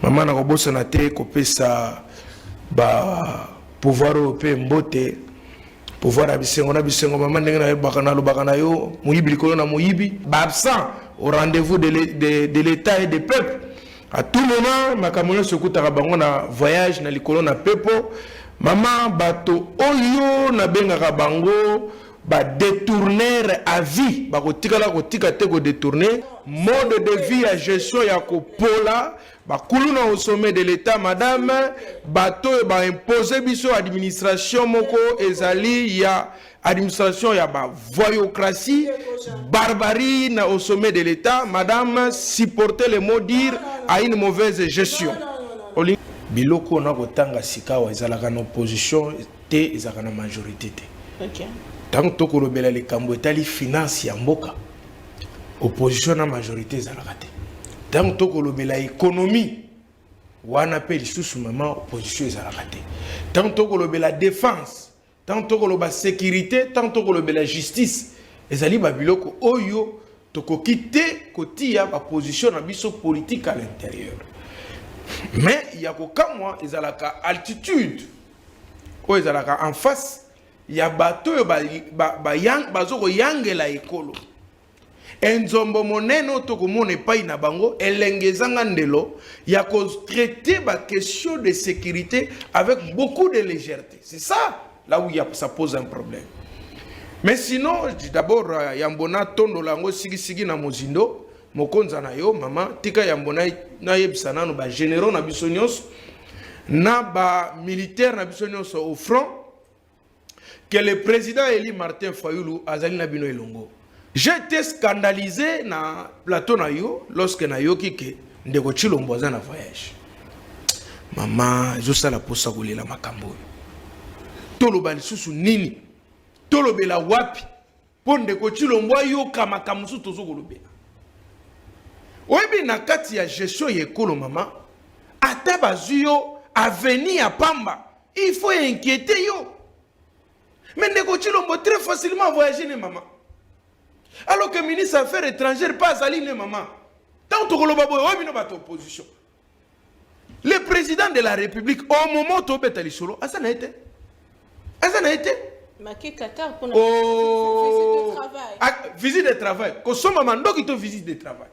Maman na kobosa na te kopesa ba pouvoir européen mbote pouvoir abisengo na bisengo maman ndenge na bakana lo bakana yo muyibi likolo na muyibi ba absent au rendez-vous de l'état et des peuples à tout moment makamona sokutaka bango na voyage na likolo na pepo maman bato oyo na bengaka bango ba détourner à vie ba kotikala kotika te ko détourner mode de vie à gestion ya kopola ba kuluna au sommet de l'état madame bato ba imposer biso administration moko ezali ya administration ya ba voyocratie barbarie na au sommet de l'état madame supporter les mots dire à une mauvaise gestion biloko na kotanga sikawa ezalaka na opposition te ezalaka na majorité te. OK. Tant que tu as les cambouetali finance ya mboka, opposition na majorité ezalaka te. Tant que tu as l'économie, wana pe lisusu maman opposition ezalaka te. Tant que tu as la défense, tant que tu as la sécurité, tant que tu as la justice, ezali ba biloko oyo toko quitter kotia ba position na biso politique à l'intérieur. Mais il y a kokamwa ezalaka altitude, o ezalaka en face. Ya bato yo bazoko yangela ekolo enzombo moneno to komone pai na bango elengezanga ndelo ya ko traiter ba question de sécurité avec beaucoup de légèreté. C'est ça là où ça pose un problème. Mais sinon d'abord yambona tondo lango sigi na mozindo mokonza na yo mama tika yambona na yebisana no ba généraux na biso nyonso na ba militaire na biso nyonso au front que le président Eli Martin Fayoulou azali na bino elongo. J'étais scandalisé na plateau na yo lorsque na yo kike ndeko Chilombo aza na voyage. Maman, je sala posa kolela makambo. Toloba lisusu nini? Tolobela wapi? Po ndeko Chilombo yo kama kamusu tozo kolobela. Oyebi na kati ya gestion yekolo maman, ata bazuyo avenir à Pamba, il faut inquiéter yo. Mais Ndeko Chilombo très facilement voyager ne maman. Alors que le ministre des Affaires étrangères pas allé ne maman. Tant que le opposition. Le président de la République au moment où tu es allé solo, ça n'a été. Ça n'a été. Maké Qatar pour visite de travail. Visite de travail. Ko so maman donc il visite de travail.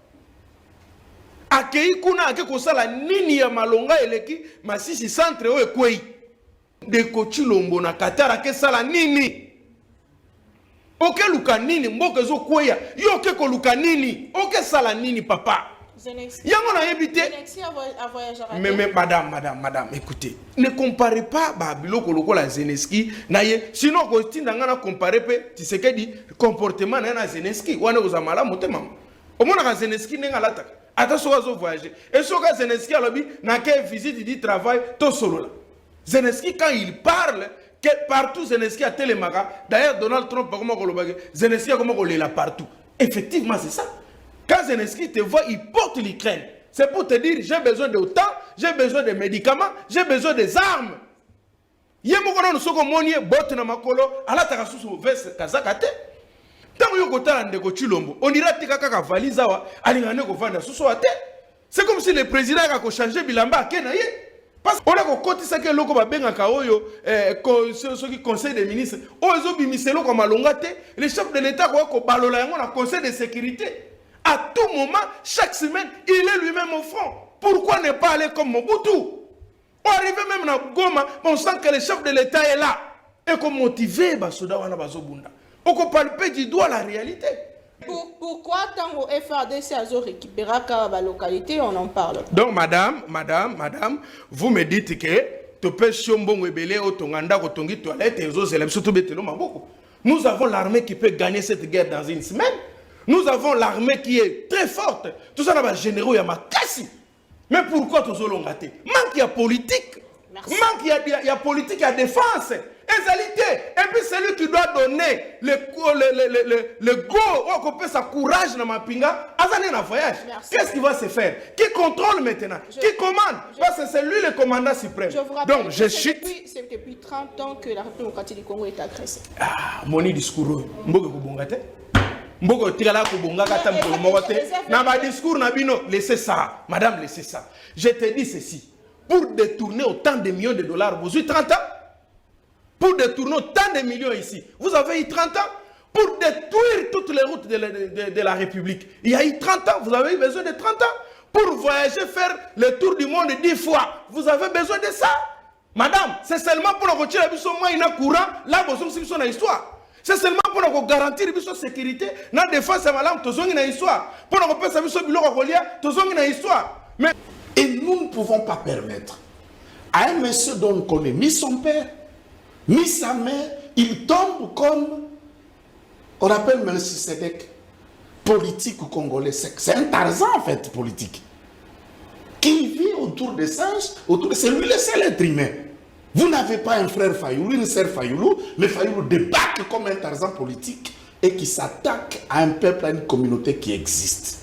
Akei kuna ake ko sala nini ya malonga eleki masisi centre o ekwei. Ndeko Chilombo na Qatar ke sala nini oke luka nini mboka zo kweya yo ke ko luka nini oke sala nini papa yango na yebite mais madame écoutez ne comparez pas ba biloko lokola Zelensky na ye sinon ko tinda ngana comparer pe Tshisekedi comportement na Zelensky wana ozamala motema omona ka Zelensky nenga lataka ata so zo voyager et so ka Zelensky alobi na ke visite du travail to solo la Zelensky, quand il parle, que partout Zelensky a télémaga, d'ailleurs Donald Trump, Zelensky a comment là partout. Effectivement, c'est ça. Quand Zelensky te voit, il porte l'Ukraine. C'est pour te dire, j'ai besoin de autant, j'ai besoin de médicaments, j'ai besoin des armes. Yemokona no soko monye botte na makolo, ala takasusu veste kazakate. Tango yo kotala ndeko Chilombo, on ira tika kaka valise wa, alingane ko vanda suso ate. C'est comme si le président a ko changer bilamba kenaye. Parce qu'on a côté ça que l'on va bien ceux qui conseil des ministres, le chef de l'État a conseil de sécurité. À tout moment, chaque semaine, il est lui-même au front. Pourquoi ne pas aller comme Mobutu? On arrive même à Goma, on sent que le chef de l'État est là. Et qu'on motive, on peut palper du doigt la réalité. Pourquoi tant au FRDC a récupéré la localité, on en parle? Donc madame, vous me dites que nous avons l'armée qui peut gagner cette guerre dans une semaine. Nous avons l'armée qui est très forte. Tout ça là généraux Yamakasi. Mais pourquoi tout ça l'ont raté? Manque de politique. Manque il y a politique à défense. Égalité. Et puis c'est lui qui doit donner le go, on peut sa courage dans ma pinga, azane na voyage. Qu'est-ce qui va se faire? Qui contrôle maintenant? Qui commande? Parce que c'est lui le commandant suprême. Donc je chute. C'est depuis 30 ans que la République démocratique du Congo est agressée. Ah, mon discours, mboke kubongate. Mboko tirala kubonga kata mkolo mokote. Na ma discours na bino, laissez ça. Madame, laissez ça. Je te dis ceci. Pour détourner autant de millions de dollars, vous avez 30 ans. Pour détourner autant de millions ici, vous avez eu 30 ans. Pour détruire toutes les routes de la République, il y a eu 30 ans. Vous avez eu besoin de 30 ans. Pour voyager, faire le tour du monde 10 fois, vous avez besoin de ça. Madame, c'est seulement pour que tu aies un courant, là, vous avez une histoire. C'est seulement pour nous garantir la sécurité, la défense, madame, tu as une histoire. Pour nous faire ça, tu as une histoire. Mais... Et nous ne pouvons pas permettre à un monsieur dont on connaît ni son père, ni sa mère, il tombe comme, on appelle Melchisedec, politique ou congolais. C'est un Tarzan en fait, politique. Qui vit autour des singes, c'est lui le seul être humain. Vous n'avez pas un frère Fayoulou, une sœur Fayoulou, mais Fayoulou débarque comme un Tarzan politique et qui s'attaque à un peuple, à une communauté qui existe.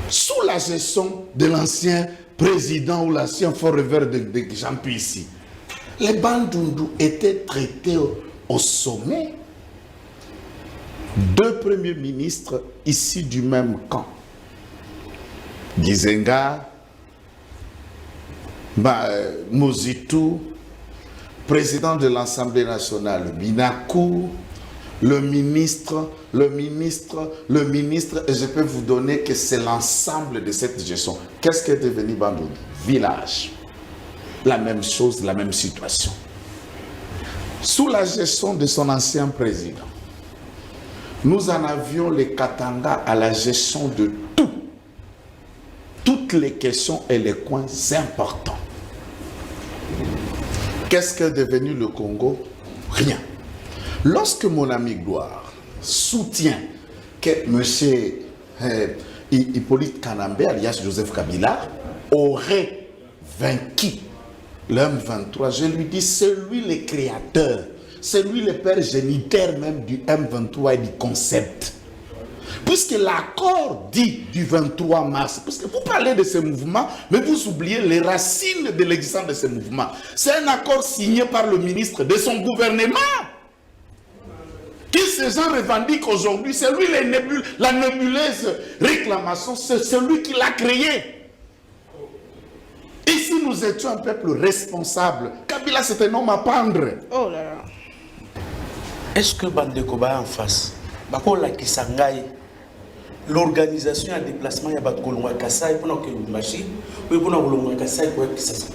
Sous la gestion de l'ancien président ou l'ancien forever de Jean-Pierre ici, les Bandundu étaient traités au sommet. 2 premiers ministres issus du même camp. Gizenga, Mozitu, président de l'Assemblée nationale, Binakou, le ministre, et je peux vous donner que c'est l'ensemble de cette gestion. Qu'est-ce qui est devenu Bandundu? Village. La même chose, la même situation. Sous la gestion de son ancien président, nous en avions les Katanga à la gestion de tout. Toutes les questions et les coins importants. Qu'est-ce qu'est devenu le Congo? Rien. Lorsque mon ami Gloire soutient que M. Hippolyte Kanambe, alias Joseph Kabila, aurait vaincu l'M23, je lui dis, c'est lui le créateur, c'est lui le père géniteur même du M23 et du concept. Puisque l'accord dit du 23 mars, parce que vous parlez de ce mouvement, mais vous oubliez les racines de l'existence de ce mouvement. C'est un accord signé par le ministre de son gouvernement. Qui ces gens revendiquent aujourd'hui, c'est lui la nébuleuse réclamation, c'est lui qui l'a créé. Ici, nous étions un peuple responsable. Kabila, c'est un homme à pendre. Oh là là. Est-ce que Bandekoba en face, Bakola Kisangai, l'organisation à déplacement, il y a Bakolonga Kassai, pour que machine, ou pour Kolonga Kassai, pour que ça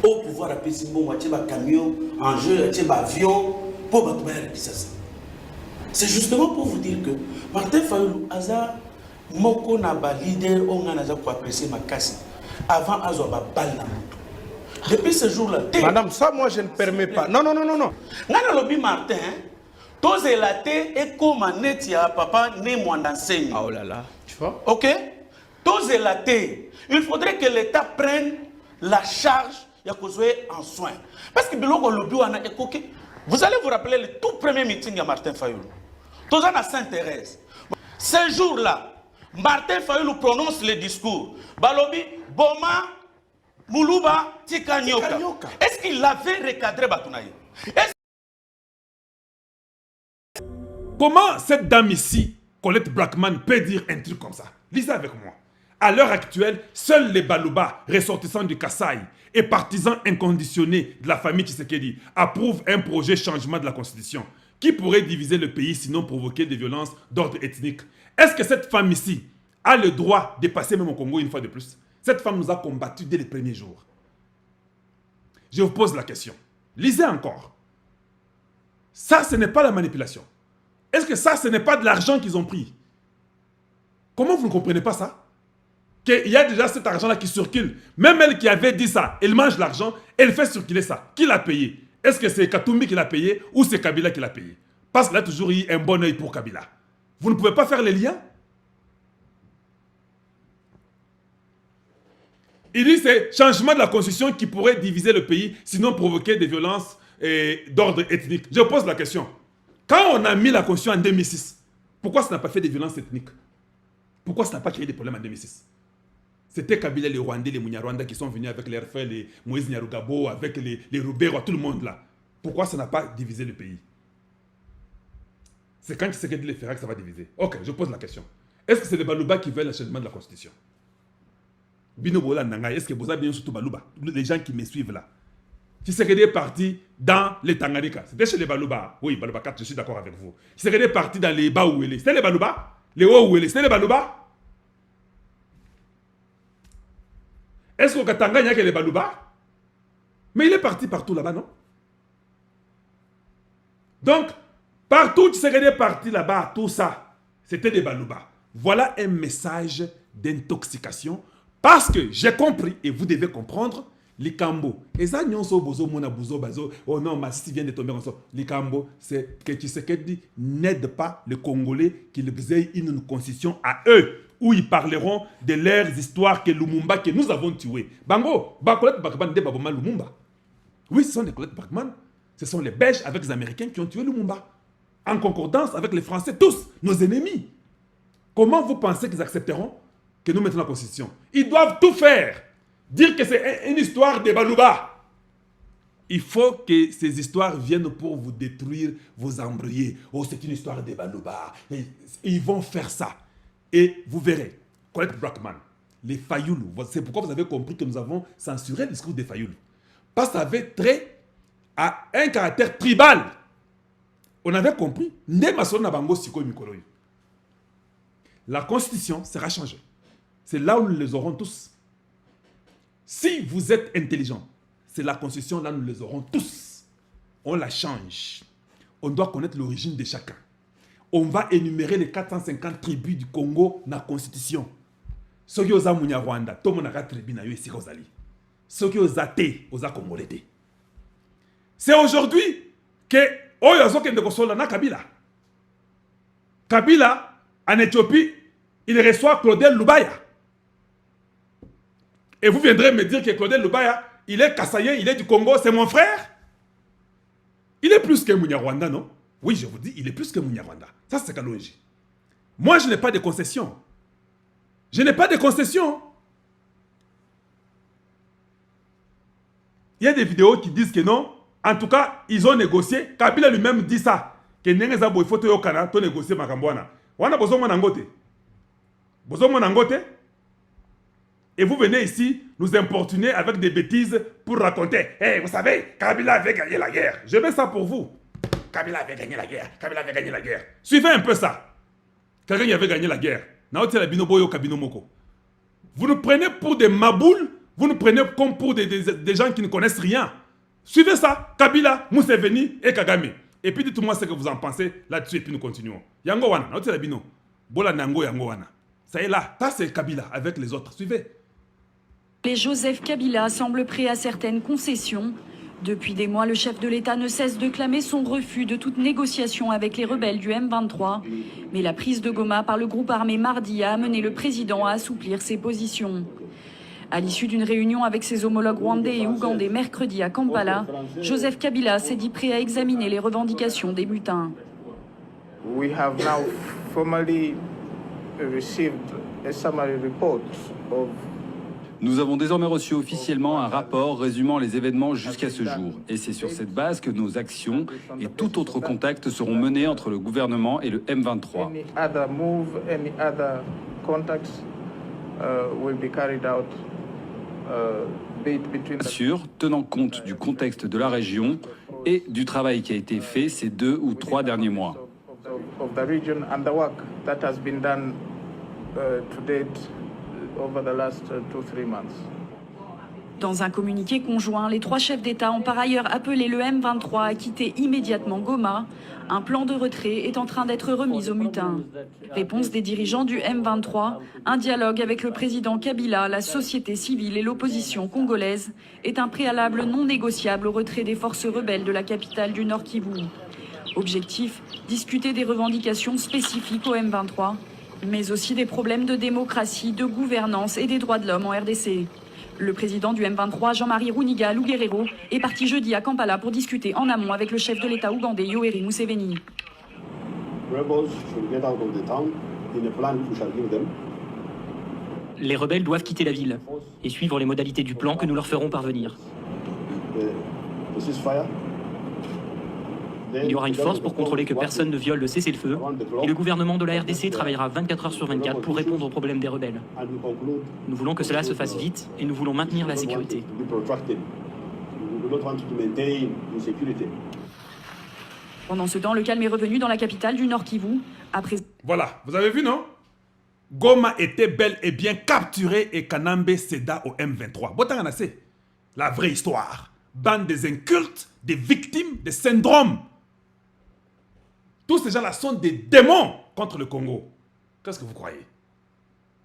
au pouvoir à Pésimbo, il y a un camion, un jeu, il y a un avion, pour que ça. C'est justement pour vous dire que Martin Fayoulou, Aza, Moko Naba, leader, on a apprécié ma casse. Avant Azoba Balna. Depuis ce jour-là. Madame, ça, moi, je ne permets pas. Non. Nana lobby Martin, tous les latés et comme un netia papa né moi d'enseigne. Oh là là, tu vois? Ok? Tous les latés. Il faudrait que l'État prenne la charge en soin. Parce que Biloko lobby on a écoqué. Vous allez vous rappeler le tout premier meeting à Martin Fayoulou. Tous à Sainte-Thérèse. Ce jour-là, Martin Fayoulou prononce le discours. Balobi, Boma, Moulouba, Tikanyoka. Est-ce qu'il avait recadré Batounaï? Comment cette dame ici, Colette Blackman, peut dire un truc comme ça? Lisez avec moi. À l'heure actuelle, seuls les Balouba, ressortissants du Kassai et partisans inconditionnés de la famille Tshisekedi, approuvent un projet changement de la Constitution qui pourrait diviser le pays sinon provoquer des violences d'ordre ethnique. Est-ce que cette femme ici a le droit de passer même au Congo une fois de plus? Cette femme nous a combattus dès les premiers jours. Je vous pose la question. Lisez encore. Ça, ce n'est pas la manipulation. Est-ce que ça, ce n'est pas de l'argent qu'ils ont pris? Comment vous ne comprenez pas ça? Qu'il y a déjà cet argent-là qui circule. Même elle qui avait dit ça, elle mange l'argent, elle fait circuler ça. Qui l'a payé? Est-ce que c'est Katumbi qui l'a payé ou c'est Kabila qui l'a payé? Parce qu'il a toujours eu un bon œil pour Kabila. Vous ne pouvez pas faire les liens? Il dit que c'est changement de la constitution qui pourrait diviser le pays, sinon provoquer des violences d'ordre ethnique. Je pose la question. Quand on a mis la constitution en 2006, pourquoi ça n'a pas fait des violences ethniques? Pourquoi ça n'a pas créé des problèmes en 2006? C'était Kabila, les Rwandais, les Munyarwanda qui sont venus avec les RFL, les Moïse Nyarugabo, avec les Roubero, tout le monde là. Pourquoi ça n'a pas divisé le pays? C'est quand Tshisekedi les fera que ça va diviser. Ok, je pose la question. Est-ce que c'est les Balouba qui veulent l'achèvement de la Constitution? Bino Bola Nanga, est-ce que vous avez bien surtout Balouba? Les gens qui me suivent là. Tshisekedi est parti dans les Tanganyika. C'était chez les Balouba. Oui, Balouba 4, je suis d'accord avec vous. Tshisekedi est parti dans les Baouélé. C'était les Balouba? Les Ouélé, c'était les Balouba? Est-ce qu'au Katanga, il n'y a que les Balouba? Mais il est parti partout là-bas, non? Donc, partout Tshisekedi est parti là-bas, tout ça, c'était des Balouba. Voilà un message d'intoxication. Parce que j'ai compris, et vous devez comprendre, les Kambo. Et ça, oh non, Massi vient de tomber en sort. Les Kambo, c'est que Tshisekedi n'aide pas les Congolais qu'ils aient une constitution à eux, où ils parleront de leurs histoires que Lumumba, que nous avons tué. Bango, Bakolet Bakman de Baboma Lumumba. Oui, ce sont des Colette Bakman. Ce sont les Belges avec les Américains qui ont tué Lumumba. En concordance avec les Français, tous, nos ennemis. Comment vous pensez qu'ils accepteront que nous mettons la Constitution? Ils doivent tout faire. Dire que c'est une histoire de Balouba. Il faut que ces histoires viennent pour vous détruire, vous embrouiller. Oh, c'est une histoire de Balouba. Et ils vont faire ça. Et vous verrez, Colette Brackman, les Fayoulou, c'est pourquoi vous avez compris que nous avons censuré le discours des Fayoulou. Parce que ça avait trait à un caractère tribal. On avait compris. La Constitution sera changée. C'est là où nous les aurons tous. Si vous êtes intelligent, c'est la Constitution, là nous les aurons tous. On la change. On doit connaître l'origine de chacun. On va énumérer les 450 tribus du Congo dans la Constitution. Ceux qui ont Mounia Rwanda, tout le monde a tribu na yo ici Rosali. Ceux qui ont Zate, aux Congolais. C'est aujourd'hui que Oyozo Kende Kosola na Kabila. Kabila, en Éthiopie, il reçoit Claudel Lubaya. Et vous viendrez me dire que Claudel Lubaya, il est Kassayen, il est du Congo, c'est mon frère. Il est plus que Mounia Rwanda, non? Oui, je vous dis, il est plus que Mounia Rwanda. Ça, c'est Kaloji. Moi, je n'ai pas de concession. Je n'ai pas de concession. Il y a des vidéos qui disent que non. En tout cas, ils ont négocié. Kabila lui-même dit ça. Que il faut te négocier Makambouana. Wana bozo nangote. Bozo nangote. Et vous venez ici nous importuner avec des bêtises pour raconter. Hey, vous savez, Kabila avait gagné la guerre. Je mets ça pour vous. Kabila avait gagné la guerre. Kabila avait gagné la guerre. Suivez un peu ça. Quelqu'un qui avait gagné la guerre. Vous nous prenez pour des maboules. Vous nous prenez comme pour des gens qui ne connaissent rien. Suivez ça. Kabila, Museveni et Kagame. Et puis dites-moi ce que vous en pensez là-dessus et puis nous continuons. Yango wana, naote la bino. Bola nango yango wana. Ça est là. Ça c'est Kabila avec les autres. Suivez. Les Joseph Kabila semblent prêts à certaines concessions. Depuis des mois, le chef de l'État ne cesse de clamer son refus de toute négociation avec les rebelles du M23. Mais la prise de Goma par le groupe armé mardi a amené le président à assouplir ses positions. À l'issue d'une réunion avec ses homologues rwandais et ougandais mercredi à Kampala, Joseph Kabila s'est dit prêt à examiner les revendications des mutins. We have now formally received a summary report of Nous avons désormais reçu officiellement un rapport résumant les événements jusqu'à ce jour. Et c'est sur cette base que nos actions et tout autre contact seront menés entre le gouvernement et le M23. any other move, any other contacts will be carried out between Bien sûr, tenant compte du contexte de la région et du travail qui a été fait ces 2 ou 3 derniers mois. of the region and the work that has been done to date over the last 2-3 months. Dans un communiqué conjoint, les 3 chefs d'État ont par ailleurs appelé le M23 à quitter immédiatement Goma. Un plan de retrait est en train d'être remis aux mutins. Réponse des dirigeants du M23, un dialogue avec le président Kabila, la société civile et l'opposition congolaise est un préalable non négociable au retrait des forces rebelles de la capitale du Nord Kivu. Objectif, discuter des revendications spécifiques au M23, mais aussi des problèmes de démocratie, de gouvernance et des droits de l'homme en RDC. Le président du M23, Jean-Marie Runiga Luguerero, est parti jeudi à Kampala pour discuter en amont avec le chef de l'État ougandais Yoweri Museveni. Les rebelles doivent quitter la ville et suivre les modalités du plan que nous leur ferons parvenir. Il y aura une force pour contrôler que personne ne viole le cessez-le-feu. Et le gouvernement de la RDC travaillera 24 heures sur 24 pour répondre aux problèmes des rebelles. Nous voulons que cela se fasse vite et nous voulons maintenir la sécurité. Pendant ce temps, le calme est revenu dans la capitale du Nord Kivu. Après... Voilà, vous avez vu, non? Goma était bel et bien capturé et Kanambe céda au M23. Botangana, c'est la vraie histoire. Bande des incultes, des victimes, des syndromes. Tous ces gens-là sont des démons contre le Congo. Qu'est-ce que vous croyez?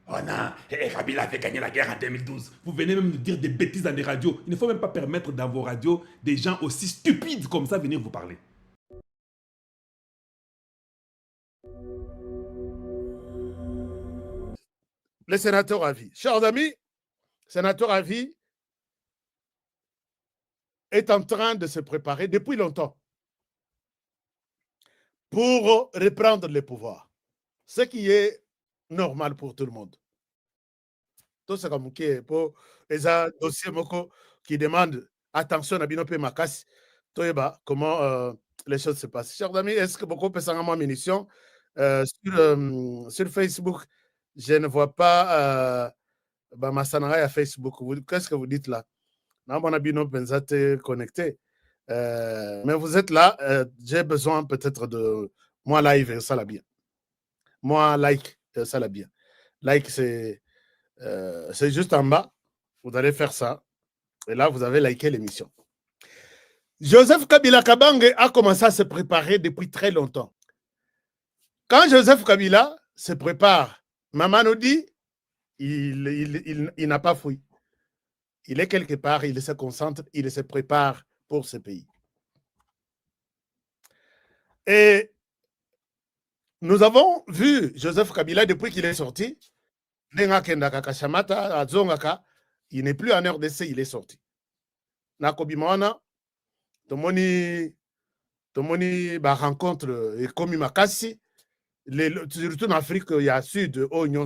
Oh non, Kabila avait gagné la guerre en 2012. Vous venez même nous dire des bêtises dans des radios. Il ne faut même pas permettre dans vos radios des gens aussi stupides comme ça venir vous parler. Le sénateur à vie. Chers amis, sénateur à vie est en train de se préparer depuis longtemps pour reprendre le pouvoir. Ce qui est normal pour tout le monde. Tout ce comme pour les dossiers qui demandent attention à Binope Makas, comment les choses se passent. Chers amis, est-ce que beaucoup de moins munitions sur Facebook? Je ne vois pas Massanara à Facebook. Qu'est-ce que vous dites là? Non, mon abino Benzate connecté. Mais vous êtes là. J'ai besoin peut-être de moi live, ça l'a bien. Moi like, ça l'a bien. Like, c'est juste en bas. Vous allez faire ça. Et là, vous avez liké l'émission. Joseph Kabila Kabange a commencé à se préparer depuis très longtemps. Quand Joseph Kabila se prépare, Maman nous dit, il n'a pas fui. Il est quelque part, il se concentre, il se prépare pour ce pays. Et nous avons vu Joseph Kabila depuis qu'il est sorti. Il n'est plus en RDC, il est sorti. Nakobimana, Tomoni rencontre et comme Makassi, surtout en Afrique, il y a Sud, Oignon,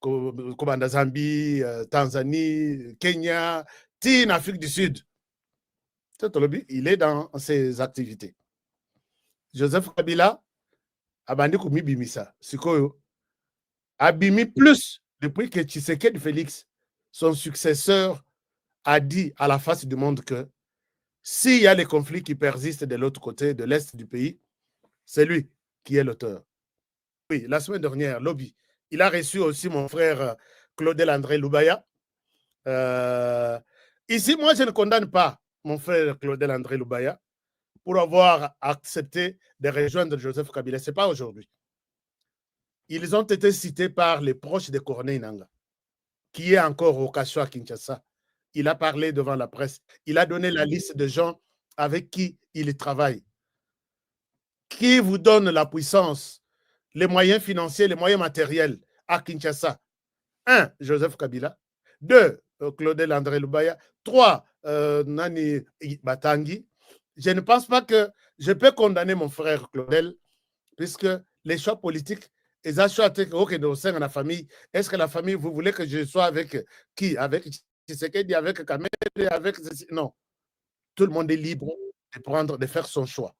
comme Zambie, Tanzanie, Kenya, en Afrique du Sud. Il est dans ses activités. Joseph Kabila a bandi koumi bimisa. Sikoyo a bimi plus depuis que Tshisekedi Félix, son successeur, a dit à la face du monde que s'il y a les conflits qui persistent de l'autre côté, de l'est du pays, c'est lui qui est l'auteur. Oui, la semaine dernière, Lobby, il a reçu aussi mon frère Claudel André Loubaya. Ici, moi, je ne condamne pas mon frère Claudel André Loubaya pour avoir accepté de rejoindre Joseph Kabila. Ce n'est pas aujourd'hui. Ils ont été cités par les proches de Corneille Nangaa, qui est encore au Kasho à Kinshasa. Il a parlé devant la presse. Il a donné la liste de gens avec qui il travaille. Qui vous donne la puissance, les moyens financiers, les moyens matériels à Kinshasa? 1. Joseph Kabila. 2. Claudel André Loubaya. 3. Nani Batangi. Je ne pense pas que je peux condamner mon frère Claudel, puisque les choix politiques, les choix au sein de la famille, est-ce que la famille, vous voulez que je sois avec qui? Avec Tshisekedi, avec Kamel, avec... Non. Tout le monde est libre de faire son choix.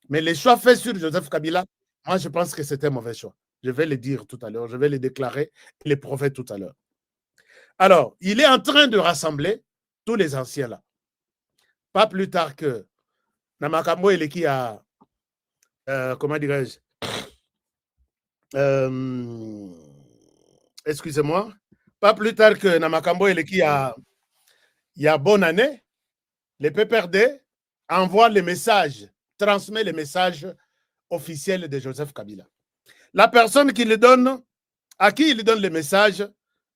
Mais les choix faits sur Joseph Kabila, moi, je pense que c'était un mauvais choix. Je vais le dire tout à l'heure, je vais le déclarer, les prophètes tout à l'heure. Alors, il est en train de rassembler tous les anciens là. Pas plus tard que Namakambo et qui a, comment dirais-je, excusez-moi, pas plus tard que Namakambo et qui a, il y a bonne année, les PPRD envoient les messages, transmet les messages officiels de Joseph Kabila. La personne qui le donne, à qui il donne les messages,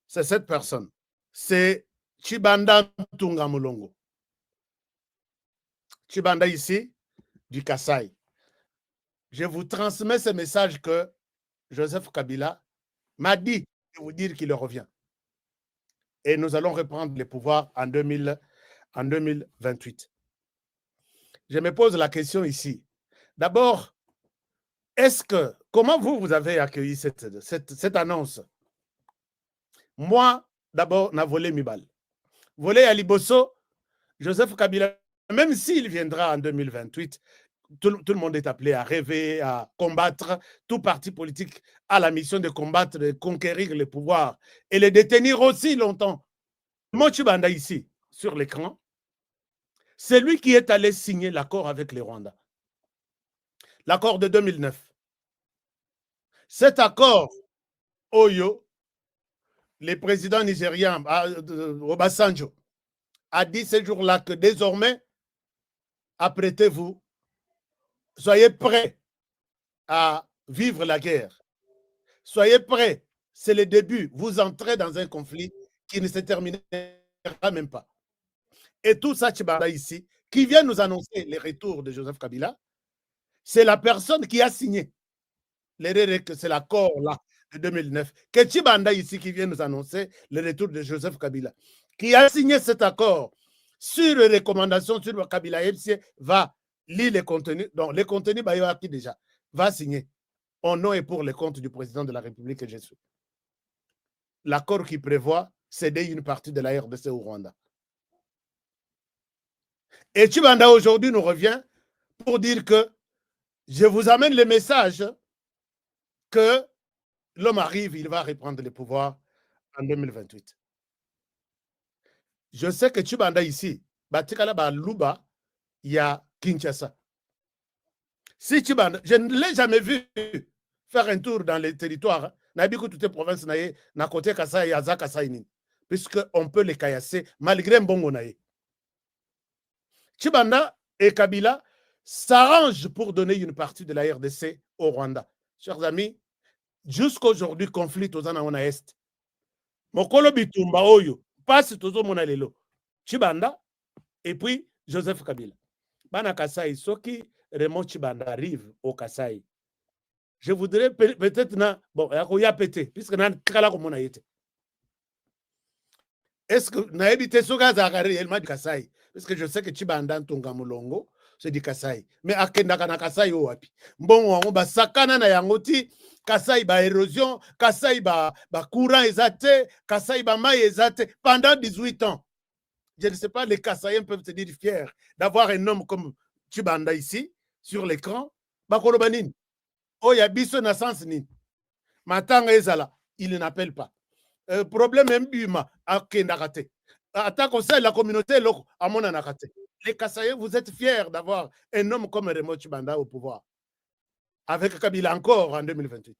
c'est cette personne. C'est Chibanda Ntunga Mulongo. Chibanda ici, du Kasaï. Je vous transmets ce message que Joseph Kabila m'a dit de vous dire qu'il revient. Et nous allons reprendre le pouvoir en 2028. Je me pose la question ici. D'abord, comment vous avez accueilli cette annonce? Moi, d'abord, n'a volé Mibal. Volé à Liboso, Joseph Kabila, même s'il viendra en 2028, tout le monde est appelé à rêver, à combattre. Tout parti politique a la mission de combattre, de conquérir le pouvoir et le détenir aussi longtemps. Mochibanda ici, sur l'écran, c'est lui qui est allé signer l'accord avec les Rwandais. L'accord de 2009. Cet accord, Oyo, le président nigérien Obasanjo, a dit ce jour-là que désormais, apprêtez-vous, soyez prêts à vivre la guerre. Soyez prêts, c'est le début. Vous entrez dans un conflit qui ne se terminera même pas. Et tout ça, Tchibanda ici, qui vient nous annoncer le retour de Joseph Kabila, c'est la personne qui a signé. C'est l'accord là de 2009. Que Tchibanda ici qui vient nous annoncer le retour de Joseph Kabila, qui a signé cet accord sur les recommandations sur le Kabila FC, va lire les contenus. Donc, les contenus, qui déjà va signer au nom et pour le compte du président de la République que je suis. L'accord qui prévoit céder une partie de la RDC au Rwanda. Et Tchibanda aujourd'hui nous revient pour dire que je vous amène le message que l'homme arrive, il va reprendre le pouvoir en 2028. Je sais que Tchibanda ici, Luba, il y a Kinshasa. Si Tchibanda, je ne l'ai jamais vu faire un tour dans les territoires, toutes les provinces, na côté Kasai, Aza Kasai, puisqu'on peut les caillasser malgré Mbongo naïe. Tchibanda et Kabila s'arrangent pour donner une partie de la RDC au Rwanda. Chers amis, jusqu'aujourd'hui, conflit aux Anaona Est. Mokolo Bitumba Oyo, passe toujours mon alelo. Tchibanda et puis Joseph Kabila. Bana Kasai, Soki, Raymond Tchibanda arrive au Kasai. Je voudrais peut-être, bon, il y a pété, puisque n'a kala comme on a été. Est-ce que n'a habité Soga Zagari, elle m'a dit Kasai? Parce que je sais que Tchibanda Ntonga Mulongo, c'est du Kasai. Mais à Kendaka Kasai ou Wapi. Bon, on va sakana na yangoti, Kasai ba érosion, Kasai ba courant ezate, Kasai ba maï ezate, pendant 18 ans. Je ne sais pas, les Kasaïens peuvent se dire fiers d'avoir un homme comme Tchibanda ici, sur l'écran. Bakolobanin. Oh, il y a biso na sens ni. Matanga ezala, il n'appelle pas. Problème mbuma à Kendakate. Attaque au sein de la communauté, à mon anakate. Les Kasaïens, vous êtes fiers d'avoir un homme comme Raymond Tchibanda au pouvoir. Avec Kabila encore en 2028.